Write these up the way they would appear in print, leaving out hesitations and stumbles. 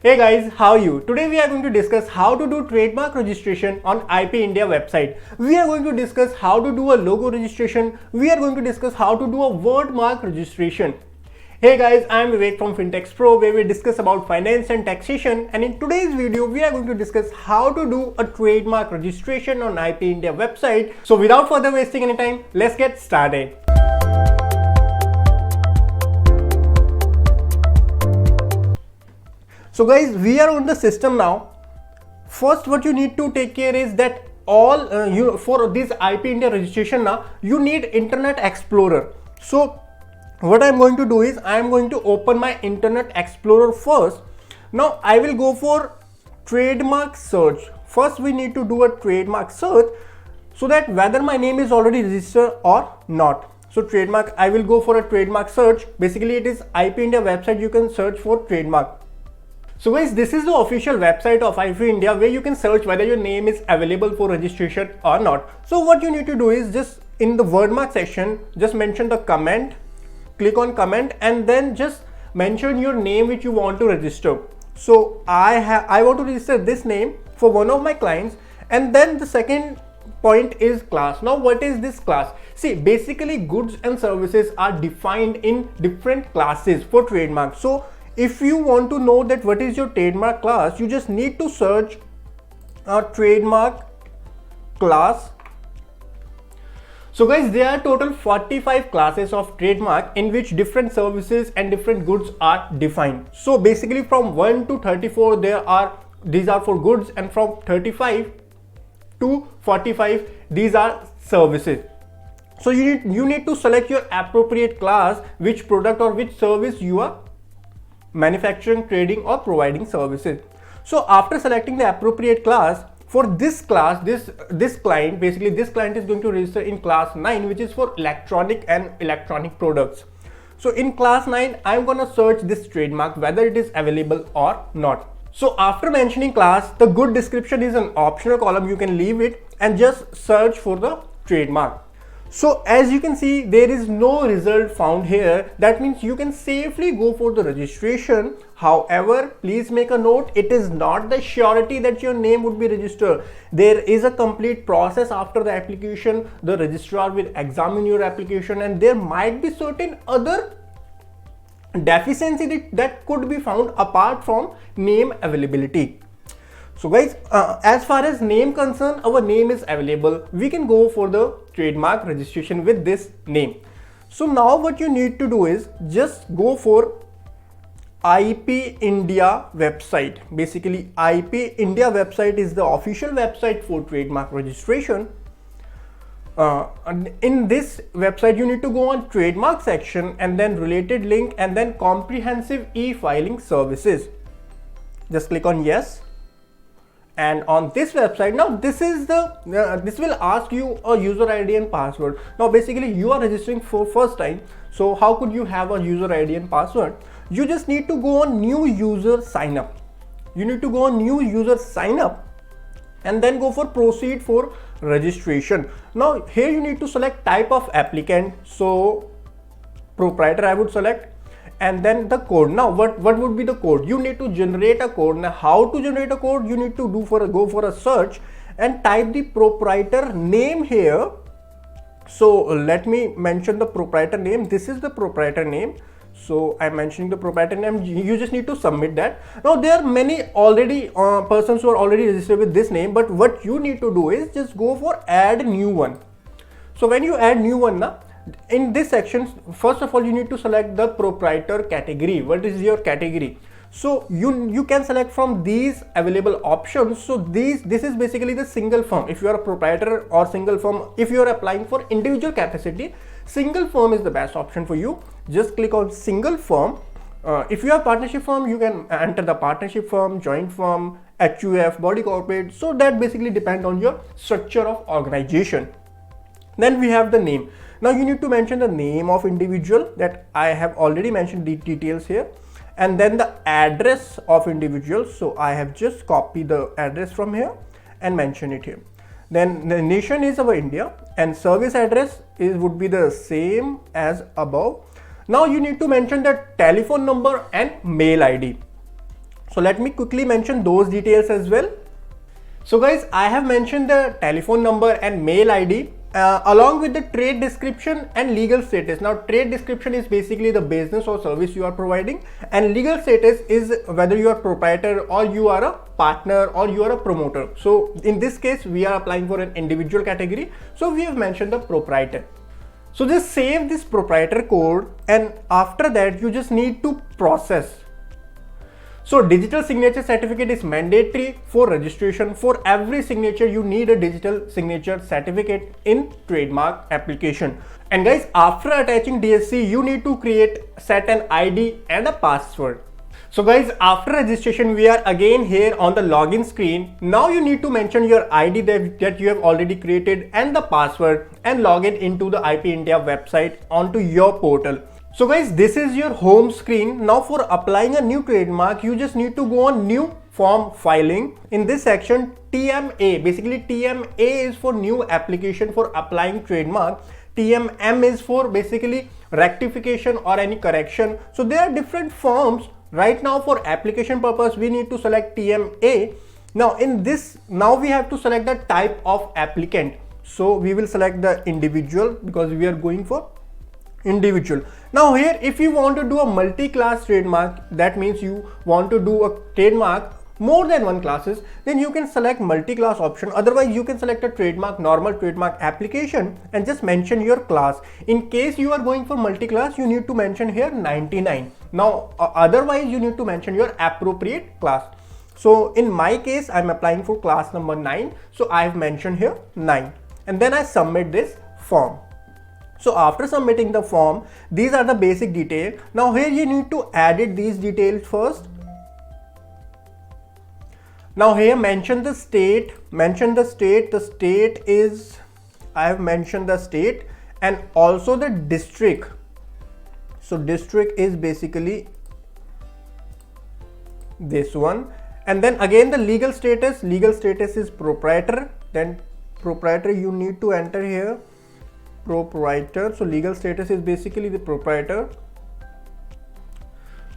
Hey guys, how are you? Today we are going to discuss how to do trademark registration on IP India website. We are going to discuss how to do a logo registration. We are going to discuss how to do a word mark registration. Hey guys, I am Vivek from Fintech Pro, where we discuss about finance and taxation, and in today's video we are going to discuss how to do a trademark registration on IP India website. So without further wasting any time, let's get started. So guys, we are on the system now. First, what you need to take care is that all for this IP India registration now, you need Internet Explorer. So what I'm going to do is I'm going to open my Internet Explorer first. Now I will go for trademark search. First we need to do a trademark search so that whether my name is already registered or not. So trademark, I will go for a trademark search. Basically it is IP India website, you can search for trademark. So guys, this is the official website of IP India where you can search whether your name is available for registration or not. So what you need to do is just in the word mark section, just mention the comment, click on comment, and then just mention your name which you want to register. So I want to register this name for one of my clients, and then the second point is class. Now what is this class? See, basically goods and services are defined in different classes for trademark. So if you want to know that what is your trademark class, you just need to search a trademark class. So guys, there are total 45 classes of trademark in which different services and different goods are defined. So basically from 1 to 34 these are for goods, and from 35 to 45 these are services. So you need to select your appropriate class, which product or which service you are manufacturing, trading or providing services. So after selecting the appropriate class, for this class, this client is going to register in class 9, which is for electronic and electronic products. So in class 9, I'm gonna search this trademark whether it is available or not. So after mentioning class, the good description is an optional column, you can leave it and just search for the trademark. So as you can see, there is no result found here. That means you can safely go for the registration. However, please make a note, it is not the surety that your name would be registered. There is a complete process after the application. The registrar will examine your application, and there might be certain other deficiency that could be found apart from name availability. So guys, as far as name concerned, our name is available. We can go for the trademark registration with this name. So now what you need to do is just go for IP India website. Basically IP India website is the official website for trademark registration. In this website you need to go on trademark section and then related link and then comprehensive e-filing services. Just click on yes. And on this website, now this is the this will ask you a user ID and password. Now basically you are registering for first time, so how could you have a user ID and password? You just need to go on new user sign up. You need to go on new user sign up and then go for proceed for registration. Now here you need to select type of applicant. So proprietor I would select, and then the code. Now what would be the code? You need to generate a code. Now how to generate a code? You need to go for a search and type the proprietor name here. So let me mention the proprietor name. This is the proprietor name. So I'm mentioning the proprietor name. You just need to submit that. Now there are many already persons who are already registered with this name, but what you need to do is just go for add new one. So when you add new one now, in this section, first of all you need to select the proprietor category. What is your category? So you can select from these available options. So this is basically the single firm. If you are a proprietor or single firm, if you are applying for individual capacity, single firm is the best option for you. Just click on single firm. If you have partnership firm, you can enter the partnership firm, joint firm, HUF, body corporate. So that basically depends on your structure of organization. Then we have the name. Now you need to mention the name of individual, that I have already mentioned the details here, and then the address of individual. So I have just copied the address from here and mention it here. Then the nation is our India, and service address would be the same as above. Now you need to mention the telephone number and mail ID. So let me quickly mention those details as well. So guys, I have mentioned the telephone number and mail ID along with the trade description and legal status. Now trade description is basically the business or service you are providing, and legal status is whether you are proprietor or you are a partner or you are a promoter. So in this case we are applying for an individual category, so we have mentioned the proprietor. So just save this proprietor code, and after that you just need to process. So digital signature certificate is mandatory for registration. For every signature you need a digital signature certificate in trademark application. And guys, after attaching DSC you need to set an ID and a password. So guys, after registration we are again here on the login screen. Now you need to mention your ID that you have already created and the password, and log in into the IP India website onto your portal. So guys, this is your home screen. Now for applying a new trademark, you just need to go on new form filing. In this section, TMA, basically TMA is for new application for applying trademark. TMM is for basically rectification or any correction. So there are different forms. Right now for application purpose, we need to select TMA. Now we have to select the type of applicant. So we will select the individual because we are going for individual. Now here, if you want to do a multi-class trademark, that means you want to do a trademark more than one classes, then you can select multi-class option. Otherwise you can select a trademark, normal trademark application, and just mention your class. In case you are going for multi-class, you need to mention here 99. Now otherwise you need to mention your appropriate class. So in my case, I'm applying for class number 9, so I have mentioned here 9, and then I submit this form. So after submitting the form, these are the basic details. Now here you need to edit these details first. Now here mention the state, the state is, I have mentioned the state, and also the district. So district is basically this one, and then again the legal status is proprietor. Then proprietor you need to enter here, proprietor. So legal status is basically the proprietor.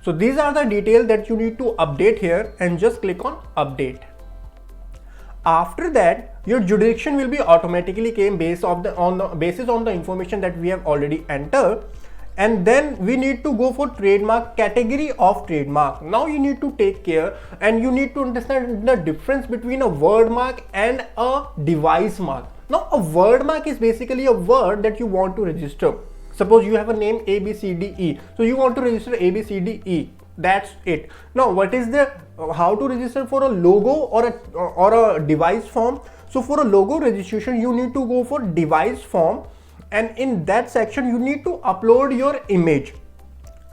So these are the details that you need to update here, and just click on update. After that, your jurisdiction will be automatically came based on the information that we have already entered. And then we need to go for trademark, category of trademark. Now you need to take care and you need to understand the difference between a word mark and a device mark. Now a word mark is basically a word that you want to register. Suppose you have a name ABCDE, so you want to register ABCDE. That's it. Now what is the how to register for a logo or a device form? So for a logo registration you need to go for device form, and in that section you need to upload your image.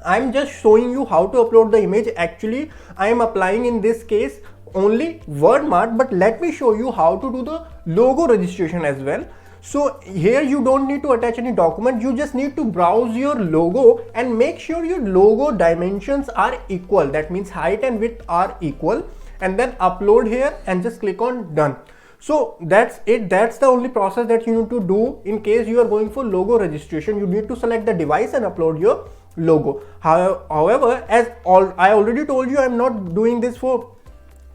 I'm just showing you how to upload the image. Actually I am applying in this case only word mark, but let me show you how to do the logo registration as well. So here you don't need to attach any document, you just need to browse your logo and make sure your logo dimensions are equal. That means height and width are equal, and then upload here and just click on done. So that's it. That's the only process that you need to do in case you are going for logo registration. You need to select the device and upload your logo. However, I already told you, I'm not doing this for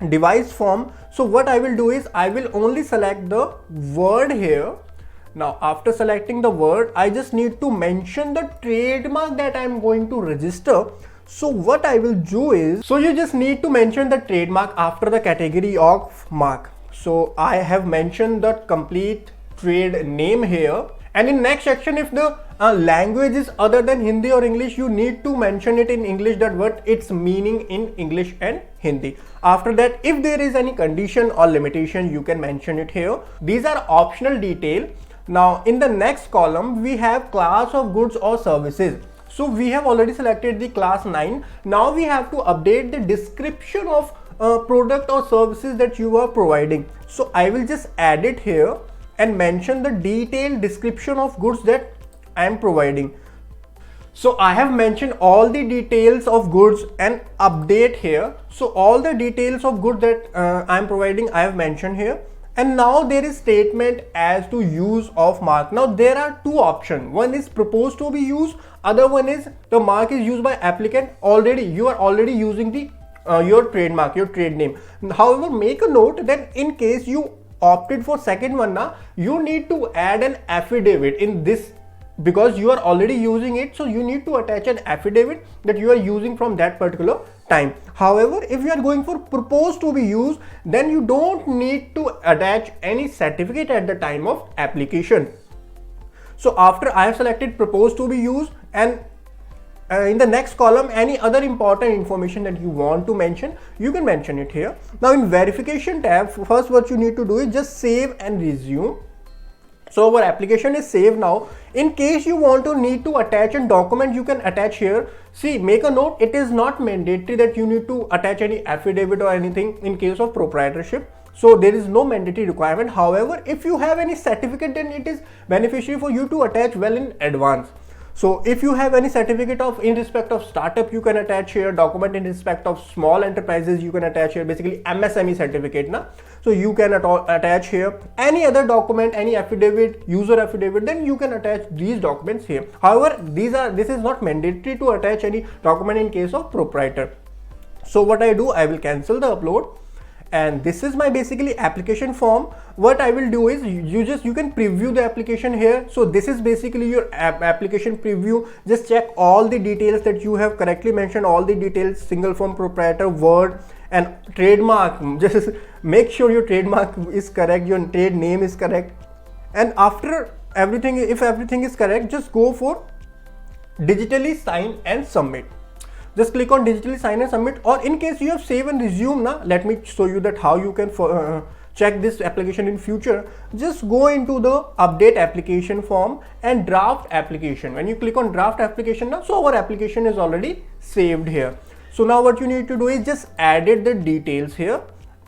device form. So what I will do is I will only select the word here. Now after selecting the word, I just need to mention the trademark that I am going to register. So what I will do is, so you just need to mention the trademark after the category of mark. So I have mentioned the complete trade name here, and in next section, if the language is other than Hindi or English, you need to mention it in English, that what its meaning in English and Hindi. After that, if there is any condition or limitation, you can mention it here. These are optional detail. Now in the next column we have class of goods or services. So we have already selected the class 9. Now we have to update the description of product or services that you are providing. So I will just add it here and mention the detailed description of goods that I am providing. So I have mentioned all the details of goods and update here. So all the details of goods that I am providing, I have mentioned here. And now there is statement as to use of mark. Now there are two options. One is proposed to be used. Other one is the mark is used by applicant already. You are already using the your trademark, your trade name. However, make a note that in case you opted for second one now, you need to add an affidavit in this, because you are already using it, so you need to attach an affidavit that you are using from that particular time. However, if you are going for proposed to be used, then you don't need to attach any certificate at the time of application. So after I have selected proposed to be used, and in the next column any other important information that you want to mention, you can mention it here. Now in verification tab, first what you need to do is just save and resume. So our application is saved now. In case you want to need to attach a document, you can attach here. See, make a note, it is not mandatory that you need to attach any affidavit or anything in case of proprietorship. So there is no mandatory requirement. However, if you have any certificate, then it is beneficial for you to attach well in advance. So if you have any certificate of in respect of startup, you can attach here. Document in respect of small enterprises, you can attach here, basically MSME certificate na. So you can attach here any other document, any affidavit, user affidavit, then you can attach these documents here. However, this is not mandatory to attach any document in case of proprietor. So what I do, I will cancel the upload. And this is my basically application form. What I will do is you can preview the application here. So this is basically your application preview. Just check all the details that you have correctly mentioned, all the details, single form, proprietor, word, and trademark. Just make sure your trademark is correct, your trade name is correct. And after everything, if everything is correct, just go for digitally sign and submit. Just click on digitally sign and submit. Or in case you have save and resume now, let me show you that how you can check this application in future. Just go into the update application form and draft application. When you click on draft application now, so our application is already saved here. So now what you need to do is just added the details here,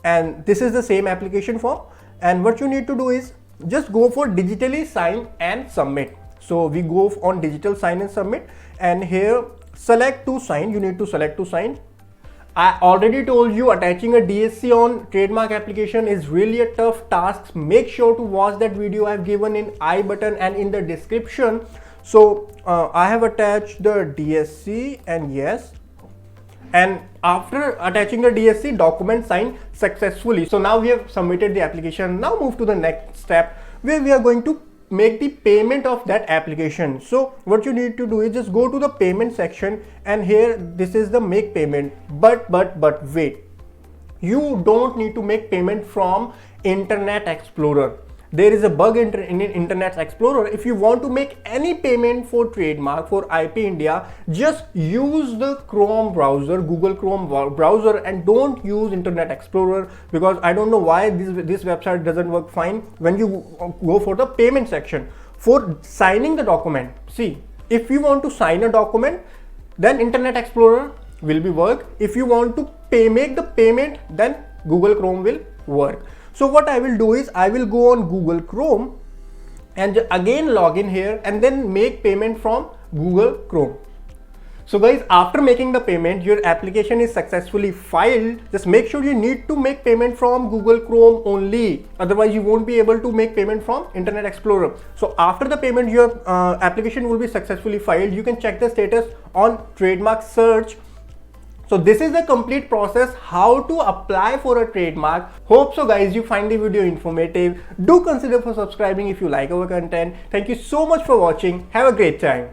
and this is the same application form. And what you need to do is just go for digitally sign and submit. So we go on digital sign and submit, and here select to sign. You need to select to sign. I already told you attaching a DSC on trademark application is really a tough task. Make sure to watch that video I have given in I button and in the description. So I have attached the DSC, and yes, and after attaching the DSC, document signed successfully. So now we have submitted the application. Now move to the next step where we are going to make the payment of that application. So what you need to do is just go to the payment section, and here this is the make payment. But wait, you don't need to make payment from Internet Explorer. There is a bug in Internet Explorer. If you want to make any payment for trademark for IP India, just use the Chrome browser, Google Chrome browser, and don't use Internet Explorer, because I don't know why this website doesn't work fine when you go for the payment section. For signing the document, see, if you want to sign a document, then Internet Explorer will be work. If you want to make the payment, then Google Chrome will work. So what I will do is I will go on Google Chrome and again log in here and then make payment from Google Chrome. So guys, after making the payment, your application is successfully filed. Just make sure you need to make payment from Google Chrome only. Otherwise you won't be able to make payment from Internet Explorer. So after the payment, your application will be successfully filed. You can check the status on trademark search. So this is the complete process how to apply for a trademark. Hope so guys you find the video informative. Do consider for subscribing if you like our content. Thank you so much for watching. Have a great time.